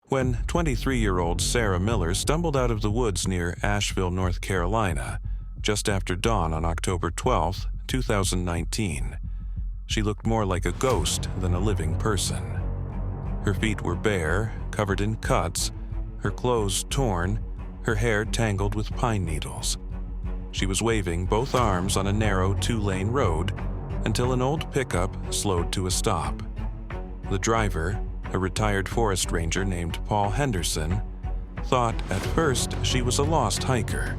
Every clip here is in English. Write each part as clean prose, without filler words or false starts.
When 23-year-old Sarah Miller stumbled out of the woods near Asheville, North Carolina, just after dawn on October 12, 2019, she looked more like a ghost than a living person. Her feet were bare, covered in cuts, her clothes torn, her hair tangled with pine needles. She was waving both arms on a narrow two-lane road until an old pickup slowed to a stop. The driver, a retired forest ranger named Paul Henderson, thought at first she was a lost hiker.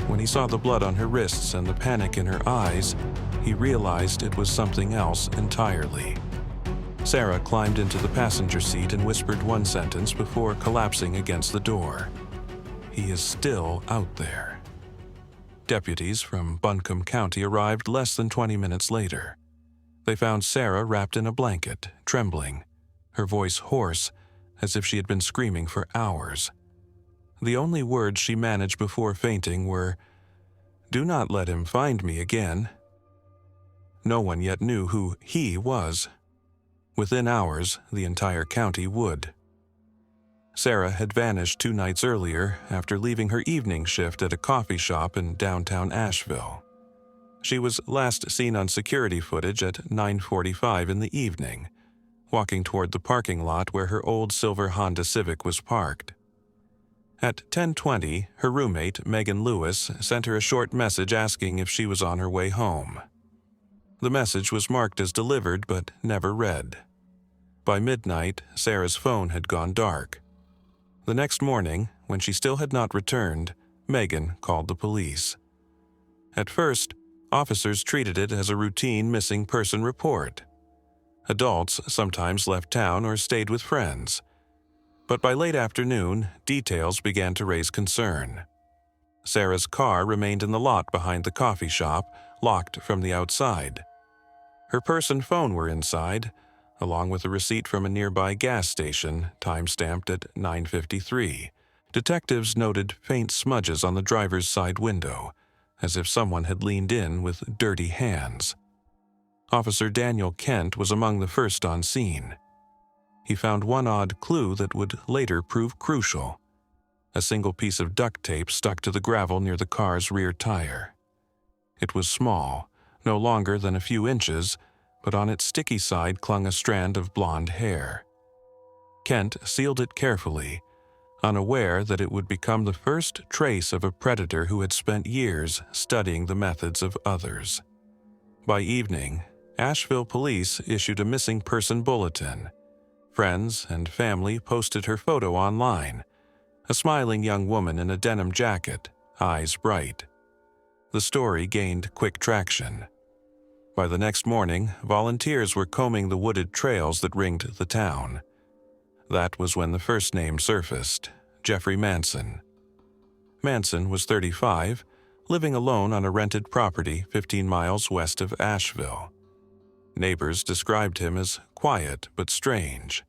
When he saw the blood on her wrists and the panic in her eyes, he realized it was something else entirely. Sarah climbed into the passenger seat and whispered one sentence before collapsing against the door. "He is still out there." Deputies from Buncombe County arrived less than 20 minutes later. They found Sarah wrapped in a blanket, trembling, her voice hoarse, as if she had been screaming for hours. The only words she managed before fainting were, "Do not let him find me again." No one yet knew who he was. Within hours, the entire county would. Sarah had vanished 2 nights earlier after leaving her evening shift at a coffee shop in downtown Asheville. She was last seen on security footage at 9:45 in the evening, walking toward the parking lot where her old silver Honda Civic was parked. At 10:20, her roommate, Megan Lewis, sent her a short message asking if she was on her way home. The message was marked as delivered but never read. By midnight, Sarah's phone had gone dark. The next morning, when she still had not returned, Megan called the police. At first, officers treated it as a routine missing person report. Adults sometimes left town or stayed with friends. But by late afternoon, details began to raise concern. Sarah's car remained in the lot behind the coffee shop, locked from the outside. Her purse and phone were inside, along with a receipt from a nearby gas station, time-stamped at 9:53. Detectives noted faint smudges on the driver's side window, as if someone had leaned in with dirty hands. Officer Daniel Kent was among the first on scene. He found one odd clue that would later prove crucial: a single piece of duct tape stuck to the gravel near the car's rear tire. It was small, no longer than a few inches, but on its sticky side clung a strand of blonde hair. Kent sealed it carefully, unaware that it would become the first trace of a predator who had spent years studying the methods of others. By evening, Asheville police issued a missing person bulletin. Friends and family posted her photo online, a smiling young woman in a denim jacket, eyes bright. The story gained quick traction. By the next morning, volunteers were combing the wooded trails that ringed the town. That was when the first name surfaced: Jeffrey Manson. Manson was 35, living alone on a rented property 15 miles west of Asheville. Neighbors described him as quiet but strange.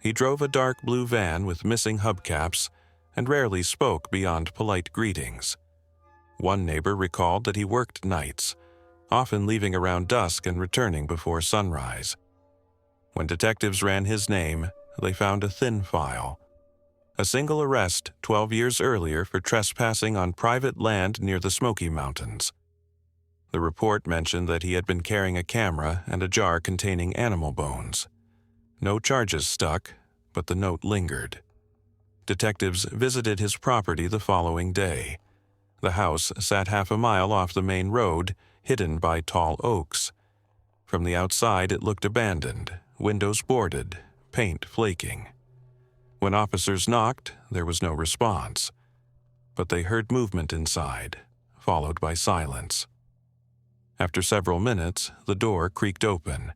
He drove a dark blue van with missing hubcaps and rarely spoke beyond polite greetings. One neighbor recalled that he worked nights, often leaving around dusk and returning before sunrise. When detectives ran his name, they found a thin file: a single arrest 12 years earlier for trespassing on private land near the Smoky Mountains. The report mentioned that he had been carrying a camera and a jar containing animal bones. No charges stuck, but the note lingered. Detectives visited his property the following day. The house sat half a mile off the main road, hidden by tall oaks. From the outside, it looked abandoned, windows boarded, paint flaking. When officers knocked, there was no response. But they heard movement inside, followed by silence. After several minutes, the door creaked open.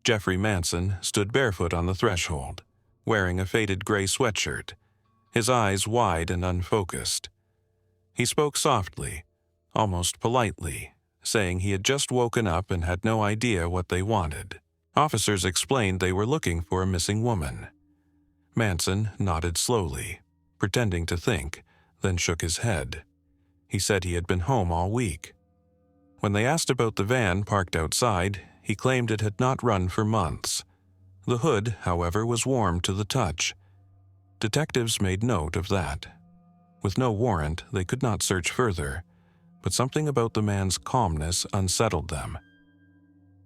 Jeffrey Manson stood barefoot on the threshold, wearing a faded gray sweatshirt, his eyes wide and unfocused. He spoke softly, almost politely, saying he had just woken up and had no idea what they wanted. Officers explained they were looking for a missing woman. Manson nodded slowly, pretending to think, then shook his head. He said he had been home all week. When they asked about the van parked outside, he claimed it had not run for months. The hood, however, was warm to the touch, Detectives made note of that. With no warrant, they could not search further, but something about the man's calmness unsettled them.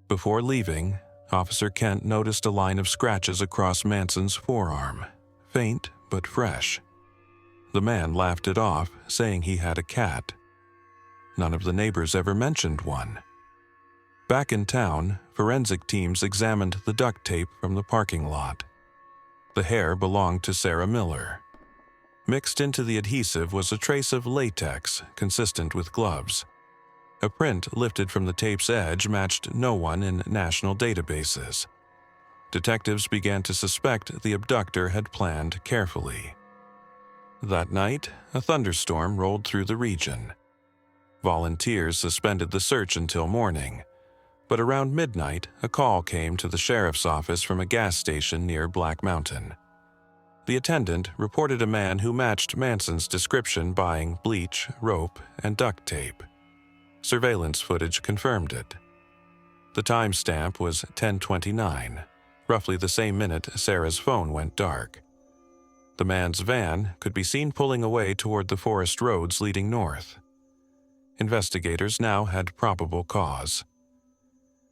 Before leaving, Officer Kent noticed a line of scratches across Manson's forearm, faint but fresh. The man laughed it off, saying he had a cat. None of the neighbors ever mentioned one. Back in town, forensic teams examined the duct tape from the parking lot. The hair belonged to Sarah Miller. Mixed into the adhesive was a trace of latex, consistent with gloves. A print lifted from the tape's edge matched no one in national databases. Detectives began to suspect the abductor had planned carefully. That night, a thunderstorm rolled through the region. Volunteers suspended the search until morning, but around midnight, a call came to the sheriff's office from a gas station near Black Mountain. The attendant reported a man who matched Manson's description buying bleach, rope, and duct tape. Surveillance footage confirmed it. The timestamp was 10:29, roughly the same minute Sarah's phone went dark. The man's van could be seen pulling away toward the forest roads leading north. Investigators now had probable cause.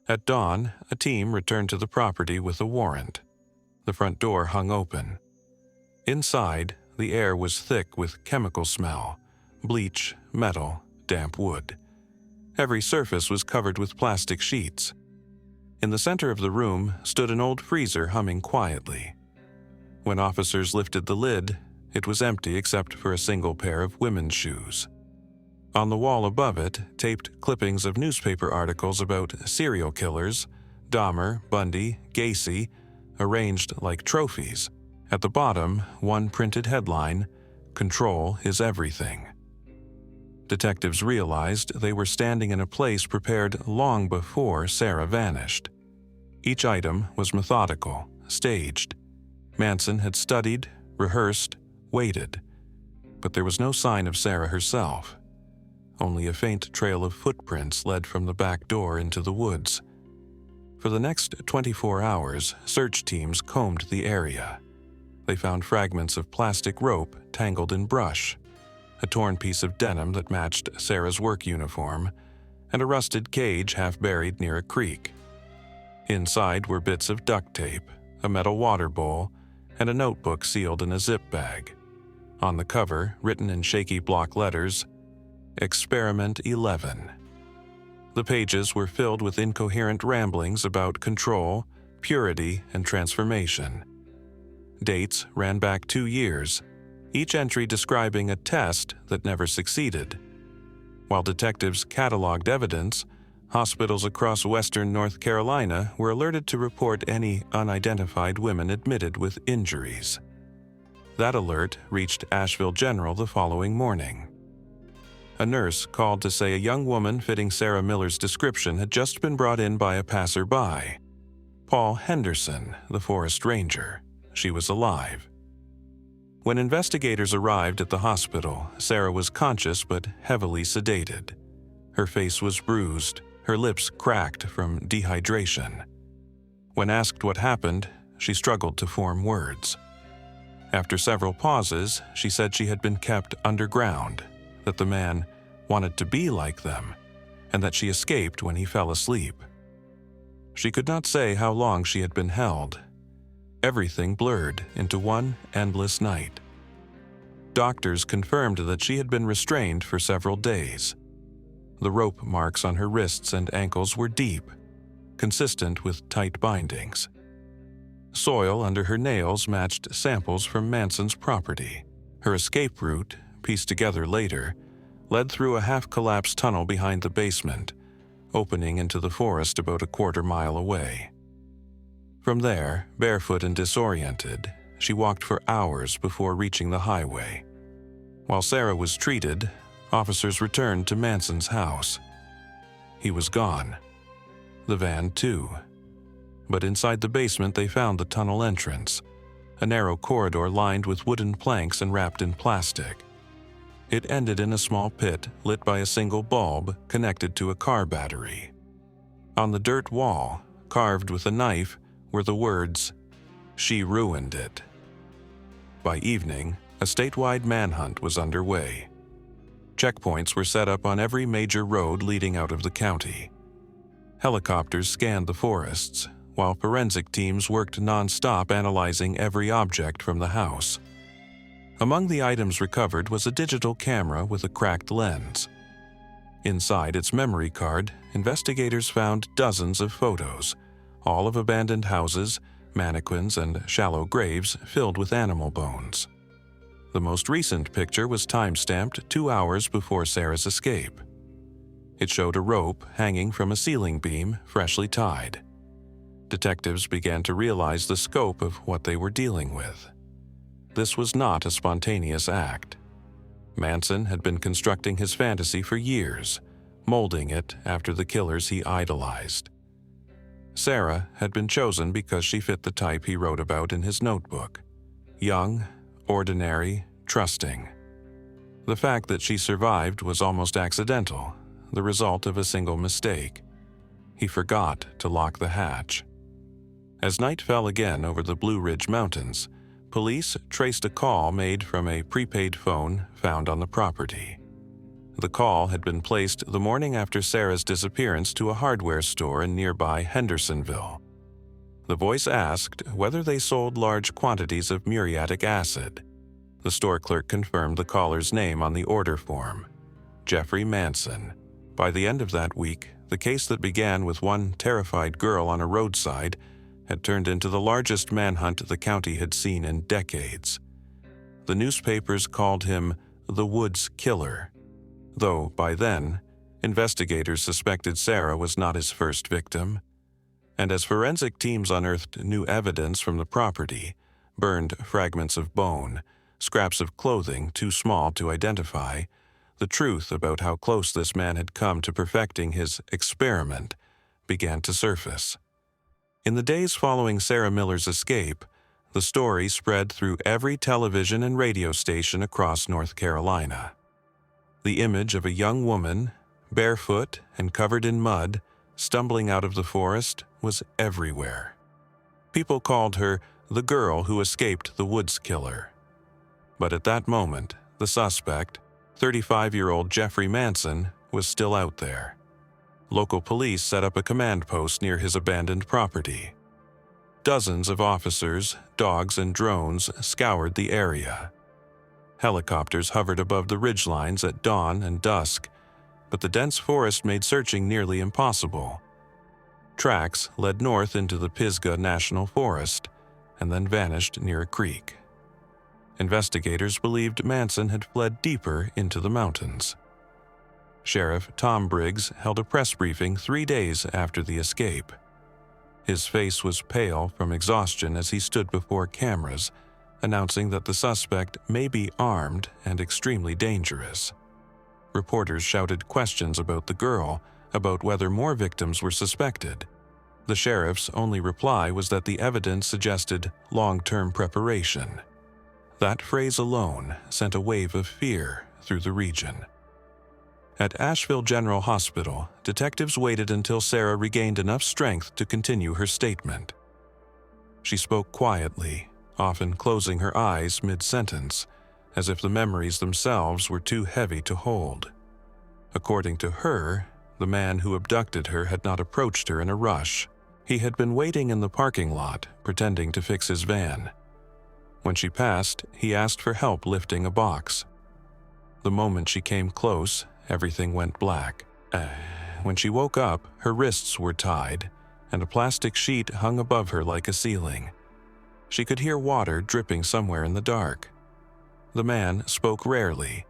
At dawn, a team returned to the property with a warrant. The front door hung open. Inside, the air was thick with chemical smell, bleach, metal, damp wood. Every surface was covered with plastic sheets. In the center of the room stood an old freezer humming quietly. When officers lifted the lid, it was empty except for a single pair of women's shoes. On the wall above it, taped clippings of newspaper articles about serial killers, Dahmer, Bundy, Gacy, arranged like trophies. At the bottom, one printed headline, "Control is everything." Detectives realized they were standing in a place prepared long before Sarah vanished. Each item was methodical, staged. Manson had studied, rehearsed, waited. But there was no sign of Sarah herself. Only a faint trail of footprints led from the back door into the woods. For the next 24 hours, search teams combed the area. They found fragments of plastic rope tangled in brush, a torn piece of denim that matched Sarah's work uniform, and a rusted cage half buried near a creek. Inside were bits of duct tape, a metal water bowl, and a notebook sealed in a zip bag. On the cover, written in shaky block letters, Experiment 11. The pages were filled with incoherent ramblings about control, purity, and transformation. Dates ran back 2 years, each entry describing a test that never succeeded. While detectives cataloged evidence, hospitals across western North Carolina were alerted to report any unidentified women admitted with injuries. That alert reached Asheville General the following morning. A nurse called to say a young woman fitting Sarah Miller's description had just been brought in by a passerby. Paul Henderson, the forest ranger. She was alive. When investigators arrived at the hospital, Sarah was conscious but heavily sedated. Her face was bruised, her lips cracked from dehydration. When asked what happened, she struggled to form words. After several pauses, she said she had been kept underground, that the man wanted to be like them, and that she escaped when he fell asleep. She could not say how long she had been held. Everything blurred into one endless night. Doctors confirmed that she had been restrained for several days. The rope marks on her wrists and ankles were deep, consistent with tight bindings. Soil under her nails matched samples from Manson's property. Her escape route, pieced together later, led through a half-collapsed tunnel behind the basement, opening into the forest about a quarter-mile away. From there, barefoot and disoriented, she walked for hours before reaching the highway. While Sarah was treated, officers returned to Manson's house. He was gone. The van, too. But inside the basement they found the tunnel entrance, a narrow corridor lined with wooden planks and wrapped in plastic. It ended in a small pit lit by a single bulb connected to a car battery. On the dirt wall, carved with a knife, were the words, "She ruined it." By evening, a statewide manhunt was underway. Checkpoints were set up on every major road leading out of the county. Helicopters scanned the forests, while forensic teams worked non-stop analyzing every object from the house. Among the items recovered was a digital camera with a cracked lens. Inside its memory card, investigators found dozens of photos, all of abandoned houses, mannequins, and shallow graves filled with animal bones. The most recent picture was time-stamped 2 hours before Sarah's escape. It showed a rope hanging from a ceiling beam, freshly tied. Detectives began to realize the scope of what they were dealing with. This was not a spontaneous act. Manson had been constructing his fantasy for years, molding it after the killers he idolized. Sarah had been chosen because she fit the type he wrote about in his notebook: young, ordinary, trusting. The fact that she survived was almost accidental, the result of a single mistake. He forgot to lock the hatch. As night fell again over the Blue Ridge Mountains, police traced a call made from a prepaid phone found on the property. The call had been placed the morning after Sarah's disappearance to a hardware store in nearby Hendersonville. The voice asked whether they sold large quantities of muriatic acid. The store clerk confirmed the caller's name on the order form: Jeffrey Manson. By the end of that week, the case that began with one terrified girl on a roadside had turned into the largest manhunt the county had seen in decades. The newspapers called him the Woods Killer, though by then, investigators suspected Sarah was not his first victim. And as forensic teams unearthed new evidence from the property, burned fragments of bone, scraps of clothing too small to identify, the truth about how close this man had come to perfecting his experiment began to surface. In the days following Sarah Miller's escape, the story spread through every television and radio station across North Carolina. The image of a young woman, barefoot and covered in mud, stumbling out of the forest was everywhere. People called her the girl who escaped the Woods Killer. But at that moment, the suspect, 35-year-old Jeffrey Manson, was still out there. Local police set up a command post near his abandoned property. Dozens of officers, dogs, and drones scoured the area. Helicopters hovered above the ridgelines at dawn and dusk, but the dense forest made searching nearly impossible. Tracks led north into the Pisgah National Forest and then vanished near a creek. Investigators believed Manson had fled deeper into the mountains. Sheriff Tom Briggs held a press briefing 3 days after the escape. His face was pale from exhaustion as he stood before cameras, announcing that the suspect may be armed and extremely dangerous. Reporters shouted questions about the girl, about whether more victims were suspected. The sheriff's only reply was that the evidence suggested long-term preparation. That phrase alone sent a wave of fear through the region. At Asheville General Hospital, detectives waited until Sarah regained enough strength to continue her statement. She spoke quietly, often closing her eyes mid-sentence, as if the memories themselves were too heavy to hold. According to her, the man who abducted her had not approached her in a rush. He had been waiting in the parking lot, pretending to fix his van. When she passed, he asked for help lifting a box. The moment she came close, everything went black. When she woke up, her wrists were tied, and a plastic sheet hung above her like a ceiling. She could hear water dripping somewhere in the dark. The man spoke rarely,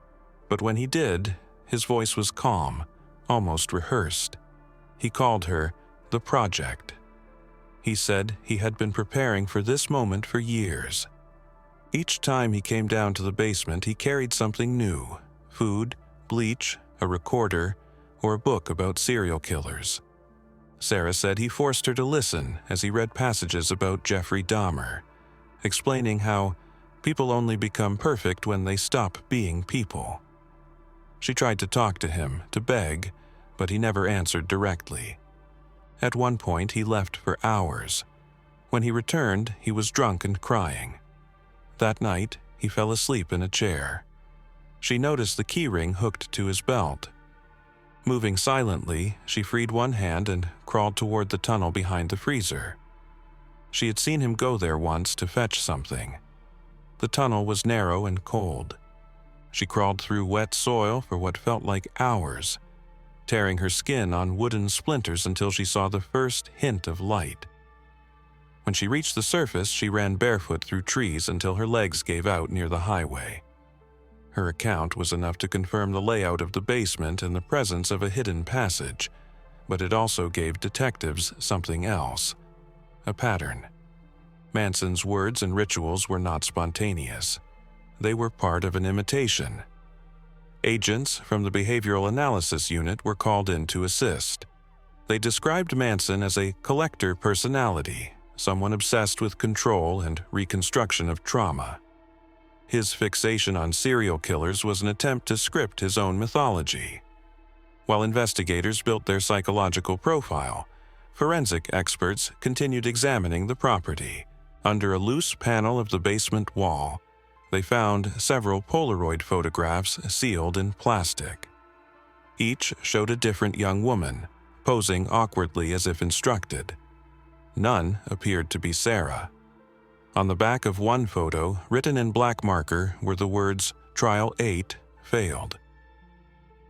but when he did, his voice was calm, almost rehearsed. He called her the Project. He said he had been preparing for this moment for years. Each time he came down to the basement, he carried something new: food, bleach, a recorder, or a book about serial killers. Sarah said he forced her to listen as he read passages about Jeffrey Dahmer, explaining how people only become perfect when they stop being people. She tried to talk to him, to beg, but he never answered directly. At one point, he left for hours. When he returned, he was drunk and crying. That night, he fell asleep in a chair. She noticed the keyring hooked to his belt. Moving silently, she freed one hand and crawled toward the tunnel behind the freezer. She had seen him go there once to fetch something. The tunnel was narrow and cold. She crawled through wet soil for what felt like hours, tearing her skin on wooden splinters until she saw the first hint of light. When she reached the surface, she ran barefoot through trees until her legs gave out near the highway. Her account was enough to confirm the layout of the basement and the presence of a hidden passage, but it also gave detectives something else: a pattern. Manson's words and rituals were not spontaneous. They were part of an imitation. Agents from the Behavioral Analysis Unit were called in to assist. They described Manson as a collector personality, someone obsessed with control and reconstruction of trauma. His fixation on serial killers was an attempt to script his own mythology. While investigators built their psychological profile, forensic experts continued examining the property. Under a loose panel of the basement wall, they found several Polaroid photographs sealed in plastic. Each showed a different young woman, posing awkwardly as if instructed. None appeared to be Sarah. On the back of one photo, written in black marker, were the words, "Trial 8 failed."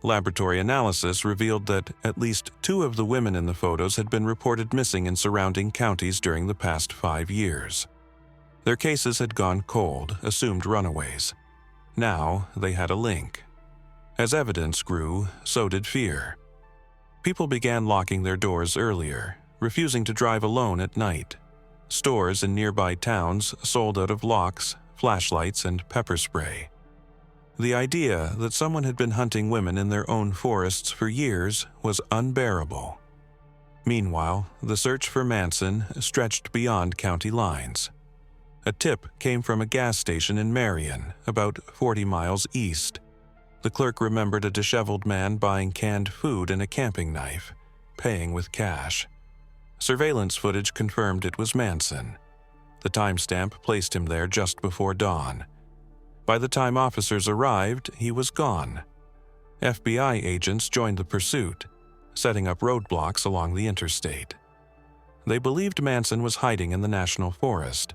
Laboratory analysis revealed that at least 2 of the women in the photos had been reported missing in surrounding counties during the past 5 years. Their cases had gone cold, assumed runaways. Now they had a link. As evidence grew, so did fear. People began locking their doors earlier, refusing to drive alone at night. Stores in nearby towns sold out of locks, flashlights, and pepper spray. The idea that someone had been hunting women in their own forests for years was unbearable. Meanwhile, the search for Manson stretched beyond county lines. A tip came from a gas station in Marion, about 40 miles east. The clerk remembered a disheveled man buying canned food and a camping knife, paying with cash. Surveillance footage confirmed it was Manson. The timestamp placed him there just before dawn. By the time officers arrived, he was gone. FBI agents joined the pursuit, setting up roadblocks along the interstate. They believed Manson was hiding in the national forest,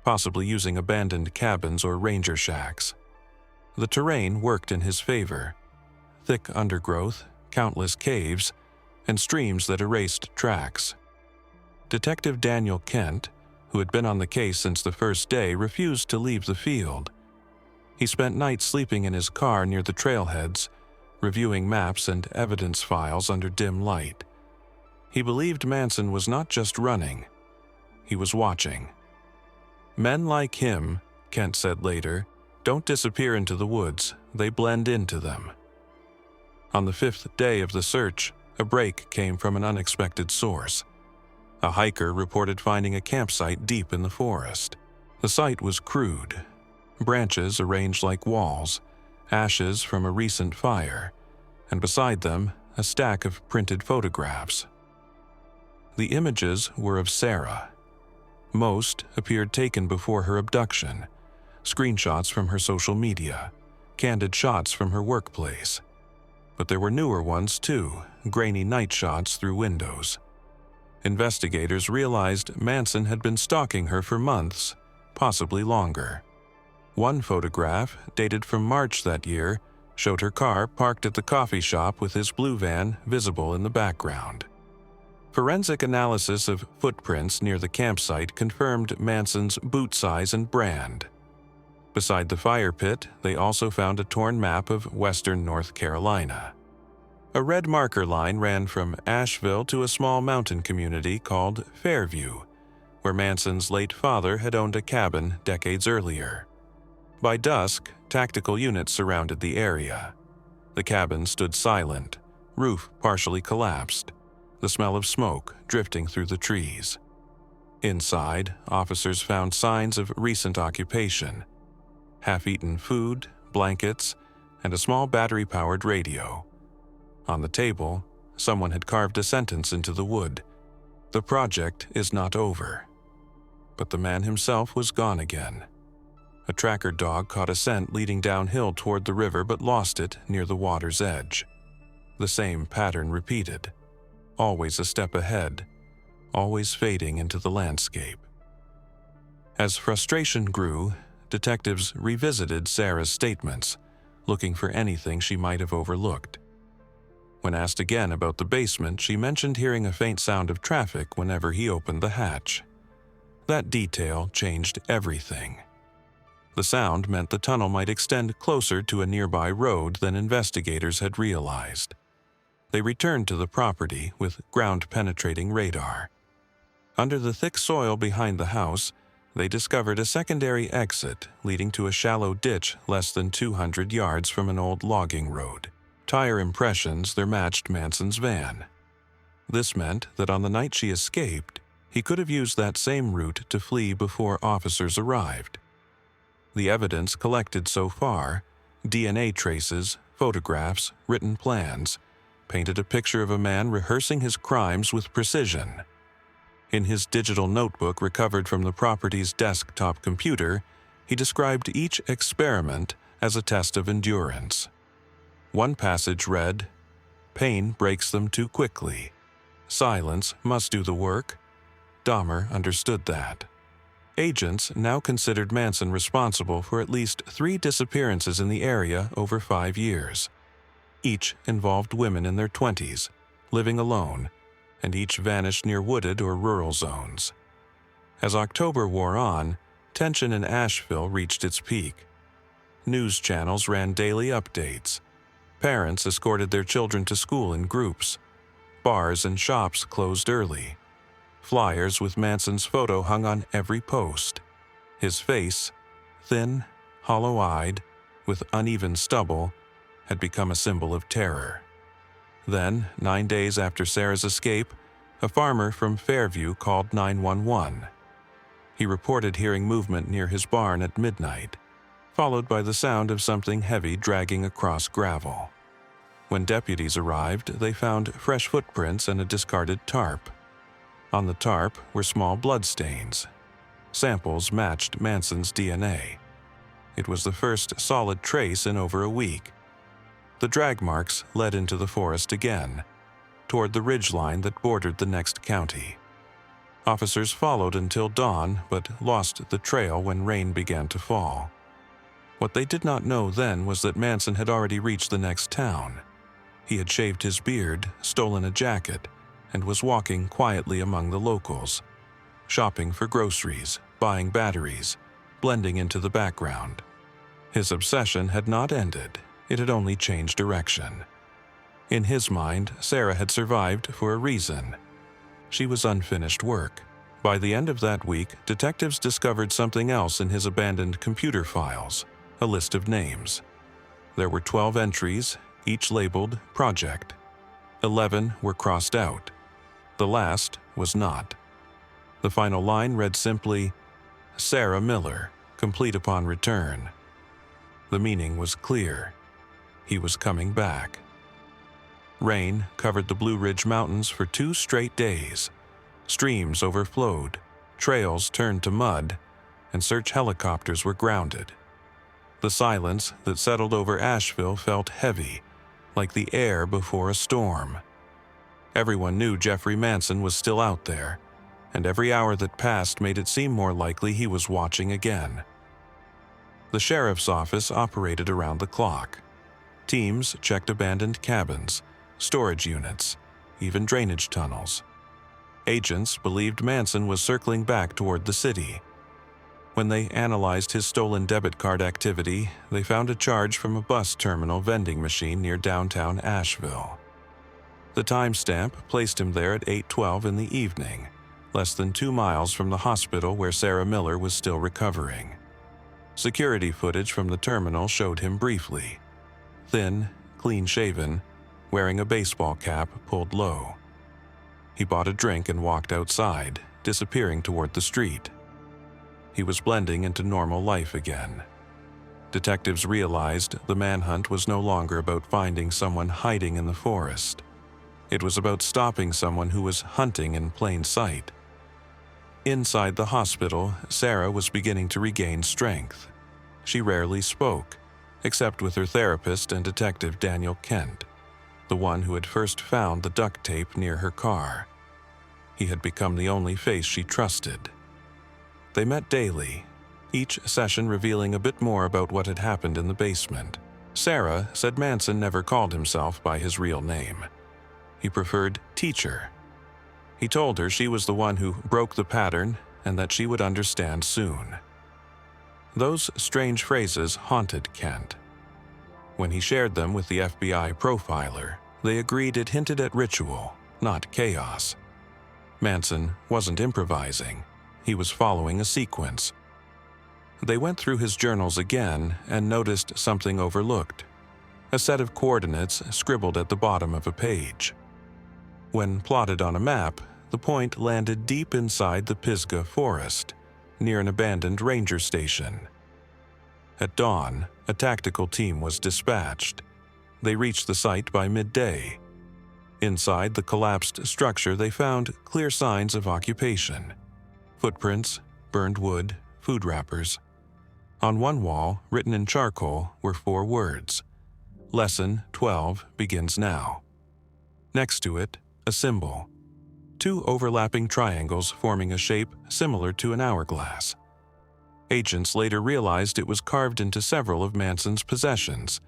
possibly using abandoned cabins or ranger shacks. The terrain worked in his favor: thick undergrowth, countless caves, and streams that erased tracks. Detective Daniel Kent, who had been on the case since the first day, refused to leave the field. He spent nights sleeping in his car near the trailheads, reviewing maps and evidence files under dim light. He believed Manson was not just running, he was watching. "Men like him," Kent said later, "don't disappear into the woods, they blend into them." On the 5th day of the search, a break came from an unexpected source. A hiker reported finding a campsite deep in the forest. The site was crude: branches arranged like walls, ashes from a recent fire, and beside them, a stack of printed photographs. The images were of Sarah. Most appeared taken before her abduction, screenshots from her social media, candid shots from her workplace. But there were newer ones too, grainy night shots through windows. Investigators realized Manson had been stalking her for months, possibly longer. One photograph, dated from March that year, showed her car parked at the coffee shop with his blue van visible in the background. Forensic analysis of footprints near the campsite confirmed Manson's boot size and brand. Beside the fire pit, they also found a torn map of western North Carolina. A red marker line ran from Asheville to a small mountain community called Fairview, where Manson's late father had owned a cabin decades earlier. By dusk, tactical units surrounded the area. The cabin stood silent, roof partially collapsed, the smell of smoke drifting through the trees. Inside, officers found signs of recent occupation: half-eaten food, blankets, and a small battery-powered radio. On the table, someone had carved a sentence into the wood: "The project is not over." But the man himself was gone again. A tracker dog caught a scent leading downhill toward the river but lost it near the water's edge. The same pattern repeated, always a step ahead, always fading into the landscape. As frustration grew, detectives revisited Sarah's statements, looking for anything she might have overlooked. When asked again about the basement, she mentioned hearing a faint sound of traffic whenever he opened the hatch. That detail changed everything. The sound meant the tunnel might extend closer to a nearby road than investigators had realized. They returned to the property with ground-penetrating radar. Under the thick soil behind the house, they discovered a secondary exit leading to a shallow ditch less than 200 yards from an old logging road. Tire impressions there matched Manson's van. This meant that on the night she escaped, he could have used that same route to flee before officers arrived. The evidence collected so far, DNA traces, photographs, written plans, painted a picture of a man rehearsing his crimes with precision. In his digital notebook recovered from the property's desktop computer, he described each experiment as a test of endurance. One passage read, "Pain breaks them too quickly. Silence must do the work." Dahmer understood that. Agents now considered Manson responsible for at least 3 disappearances in the area over 5 years. Each involved women in their 20s, living alone, and each vanished near wooded or rural zones. As October wore on, tension in Asheville reached its peak. News channels ran daily updates. Parents escorted their children to school in groups. Bars and shops closed early. Flyers with Manson's photo hung on every post. His face, thin, hollow-eyed, with uneven stubble, had become a symbol of terror. Then, 9 days after Sarah's escape, a farmer from Fairview called 911. He reported hearing movement near his barn at midnight, followed by the sound of something heavy dragging across gravel. When deputies arrived, they found fresh footprints and a discarded tarp. On the tarp were small bloodstains. Samples matched Manson's DNA. It was the first solid trace in over a week. The drag marks led into the forest again, toward the ridgeline that bordered the next county. Officers followed until dawn, but lost the trail when rain began to fall. What they did not know then was that Manson had already reached the next town. He had shaved his beard, stolen a jacket, and was walking quietly among the locals, shopping for groceries, buying batteries, blending into the background. His obsession had not ended. It had only changed direction. In his mind, Sarah had survived for a reason. She was unfinished work. By the end of that week, detectives discovered something else in his abandoned computer files, a list of names. There were 12 entries, each labeled Project. 11 were crossed out. The last was not. The final line read simply, "Sarah Miller, complete upon return." The meaning was clear. He was coming back. Rain covered the Blue Ridge Mountains for 2 straight days. Streams overflowed, trails turned to mud, and search helicopters were grounded. The silence that settled over Asheville felt heavy, like the air before a storm. Everyone knew Jeffrey Manson was still out there, and every hour that passed made it seem more likely he was watching again. The sheriff's office operated around the clock. Teams checked abandoned cabins, storage units, even drainage tunnels. Agents believed Manson was circling back toward the city. When they analyzed his stolen debit card activity, they found a charge from a bus terminal vending machine near downtown Asheville. The timestamp placed him there at 8:12 in the evening, less than 2 miles from the hospital where Sarah Miller was still recovering. Security footage from the terminal showed him briefly. Thin, clean-shaven, wearing a baseball cap pulled low. He bought a drink and walked outside, disappearing toward the street. He was blending into normal life again. Detectives realized the manhunt was no longer about finding someone hiding in the forest. It was about stopping someone who was hunting in plain sight. Inside the hospital, Sarah was beginning to regain strength. She rarely spoke, except with her therapist and Detective Daniel Kent, the one who had first found the duct tape near her car. He had become the only face she trusted. They met daily, each session revealing a bit more about what had happened in the basement. Sarah said Manson never called himself by his real name. He preferred teacher. He told her she was the one who broke the pattern and that she would understand soon. Those strange phrases haunted Kent. When he shared them with the FBI profiler, they agreed it hinted at ritual, not chaos. Manson wasn't improvising. He was following a sequence. They went through his journals again and noticed something overlooked: a set of coordinates scribbled at the bottom of a page. When plotted on a map, the point landed deep inside the Pisgah forest, near an abandoned ranger station. At dawn, a tactical team was dispatched. They reached the site by midday. Inside the collapsed structure, they found clear signs of occupation: footprints, burned wood, food wrappers. On one wall, written in charcoal, were 4 words: Lesson 12 begins now. Next to it, a symbol: 2 overlapping triangles forming a shape similar to an hourglass. Agents later realized it was carved into several of Manson's possessions,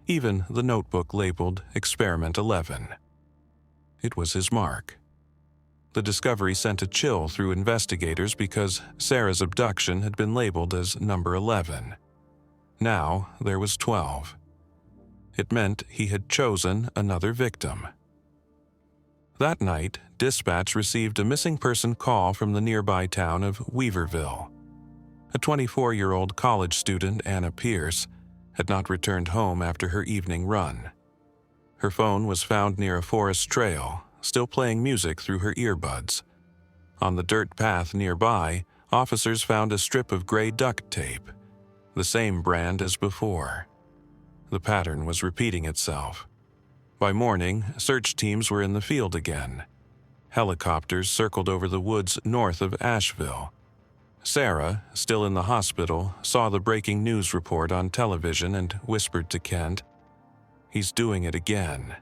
even the notebook labeled Experiment 11. It was his mark. The discovery sent a chill through investigators because Sarah's abduction had been labeled as number 11. Now there was 12. It meant he had chosen another victim. That night, dispatch received a missing person call from the nearby town of Weaverville. A 24-year-old college student, Anna Pierce, had not returned home after her evening run. Her phone was found near a forest trail, still playing music through her earbuds. On the dirt path nearby, officers found a strip of gray duct tape, the same brand as before. The pattern was repeating itself. By morning, search teams were in the field again. Helicopters circled over the woods north of Asheville. Sarah, still in the hospital, saw the breaking news report on television and whispered to Kent, "He's doing it again.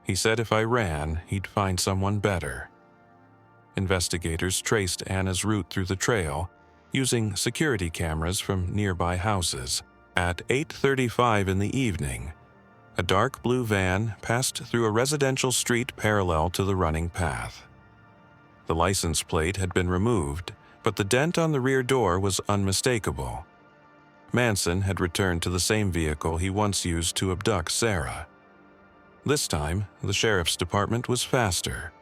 He said if I ran, he'd find someone better." Investigators traced Anna's route through the trail, using security cameras from nearby houses. At 8:35 in the evening, a dark blue van passed through a residential street parallel to the running path. The license plate had been removed, but the dent on the rear door was unmistakable. Manson had returned to the same vehicle he once used to abduct Sarah. This time, the sheriff's department was faster.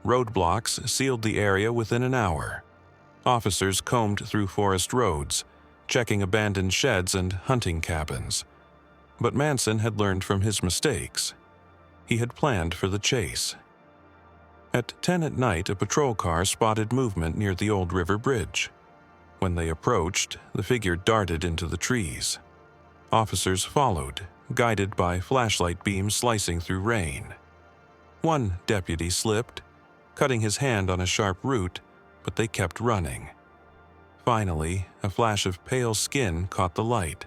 Roadblocks sealed the area within an hour. Officers combed through forest roads, checking abandoned sheds and hunting cabins. But Manson had learned from his mistakes. He had planned for the chase. At 10 at night, a patrol car spotted movement near the old river bridge. When they approached, the figure darted into the trees. Officers followed, guided by flashlight beams slicing through rain. One deputy slipped, cutting his hand on a sharp root, but they kept running. Finally, a flash of pale skin caught the light.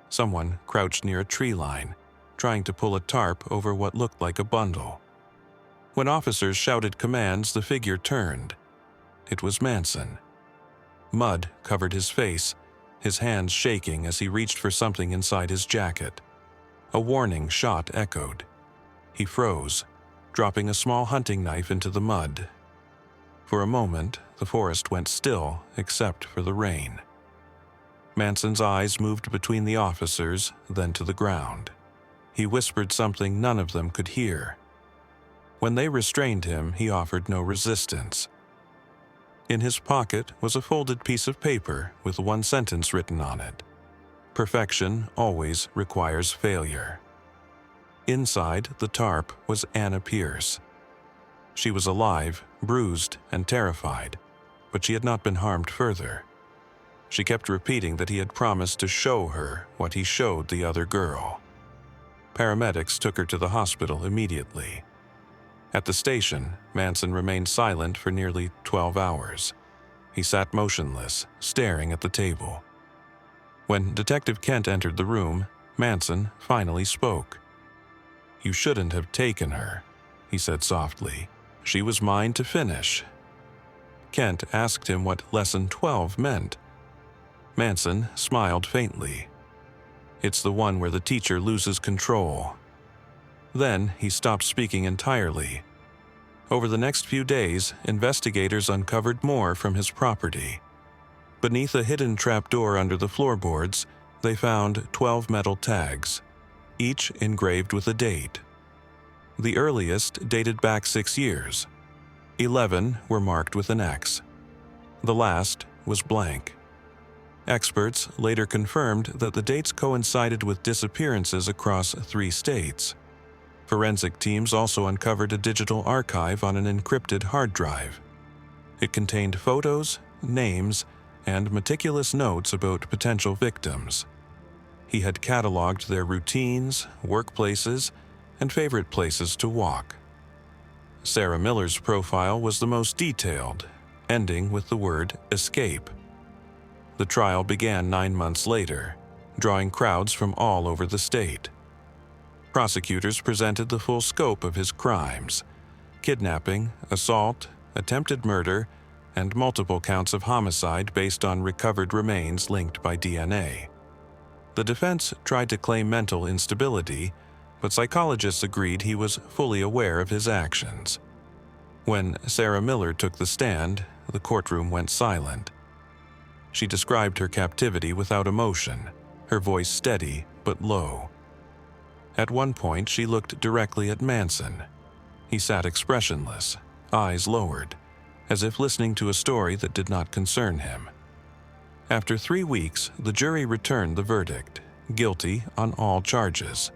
Someone crouched near a tree line, trying to pull a tarp over what looked like a bundle. When officers shouted commands, the figure turned. It was Manson. Mud covered his face, his hands shaking as he reached for something inside his jacket. A warning shot echoed. He froze, dropping a small hunting knife into the mud. For a moment, the forest went still except for the rain. Manson's eyes moved between the officers, then to the ground. He whispered something none of them could hear. When they restrained him, he offered no resistance. In his pocket was a folded piece of paper with one sentence written on it: "Perfection always requires failure." Inside the tarp was Anna Pierce. She was alive, bruised, and terrified, but she had not been harmed further. She kept repeating that he had promised to show her what he showed the other girl. Paramedics took her to the hospital immediately. At the station, Manson remained silent for nearly 12 hours. He sat motionless, staring at the table. When Detective Kent entered the room, Manson finally spoke. "You shouldn't have taken her," he said softly. "She was mine to finish." Kent asked him what Lesson 12 meant. Manson smiled faintly. "It's the one where the teacher loses control." Then he stopped speaking entirely. Over the next few days, investigators uncovered more from his property. Beneath a hidden trapdoor under the floorboards, they found 12 metal tags, each engraved with a date. The earliest dated back 6 years. 11 were marked with an X. The last was blank. Experts later confirmed that the dates coincided with disappearances across 3 states. Forensic teams also uncovered a digital archive on an encrypted hard drive. It contained photos, names, and meticulous notes about potential victims. He had cataloged their routines, workplaces, and favorite places to walk. Sarah Miller's profile was the most detailed, ending with the word escape. The trial began 9 months later, drawing crowds from all over the state. Prosecutors presented the full scope of his crimes: kidnapping, assault, attempted murder, and multiple counts of homicide based on recovered remains linked by DNA. The defense tried to claim mental instability, but psychologists agreed he was fully aware of his actions. When Sarah Miller took the stand, the courtroom went silent. She described her captivity without emotion, her voice steady but low. At one point, she looked directly at Manson. He sat expressionless, eyes lowered, as if listening to a story that did not concern him. After 3 weeks, the jury returned the verdict, guilty on all charges.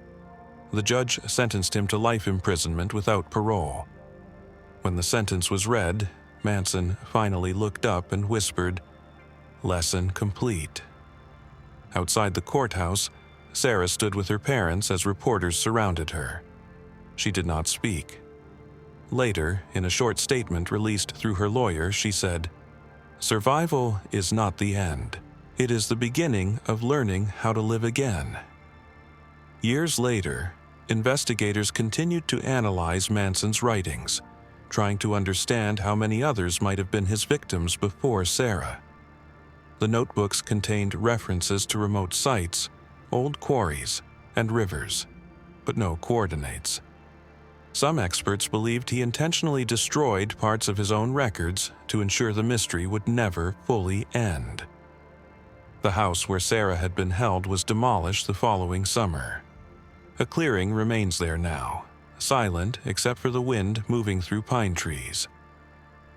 The judge sentenced him to life imprisonment without parole. When the sentence was read, Manson finally looked up and whispered, "Lesson complete." Outside the courthouse, Sarah stood with her parents as reporters surrounded her. She did not speak. Later, in a short statement released through her lawyer, she said, "Survival is not the end. It is the beginning of learning how to live again." Years later, investigators continued to analyze Manson's writings, trying to understand how many others might have been his victims before Sarah. The notebooks contained references to remote sites, old quarries, and rivers, but no coordinates. Some experts believed he intentionally destroyed parts of his own records to ensure the mystery would never fully end. The house where Sarah had been held was demolished the following summer. A clearing remains there now, silent except for the wind moving through pine trees.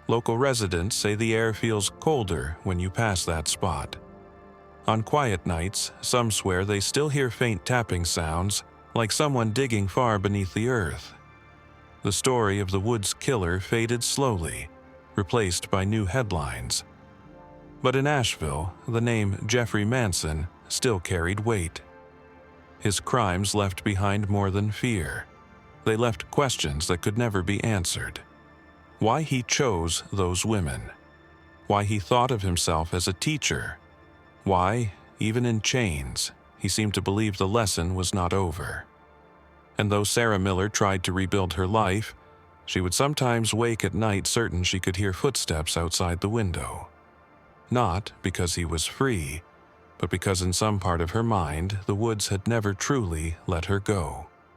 Local residents say the air feels colder when you pass that spot. On quiet nights, some swear they still hear faint tapping sounds, like someone digging far beneath the earth. The story of the woods killer faded slowly, replaced by new headlines. But in Asheville, the name Jeffrey Manson still carried weight. His crimes left behind more than fear. They left questions that could never be answered. Why he chose those women. Why he thought of himself as a teacher. Why, even in chains, he seemed to believe the lesson was not over. And though Sarah Miller tried to rebuild her life, she would sometimes wake at night certain she could hear footsteps outside the window. Not because he was free, but because in some part of her mind the woods had never truly let her go.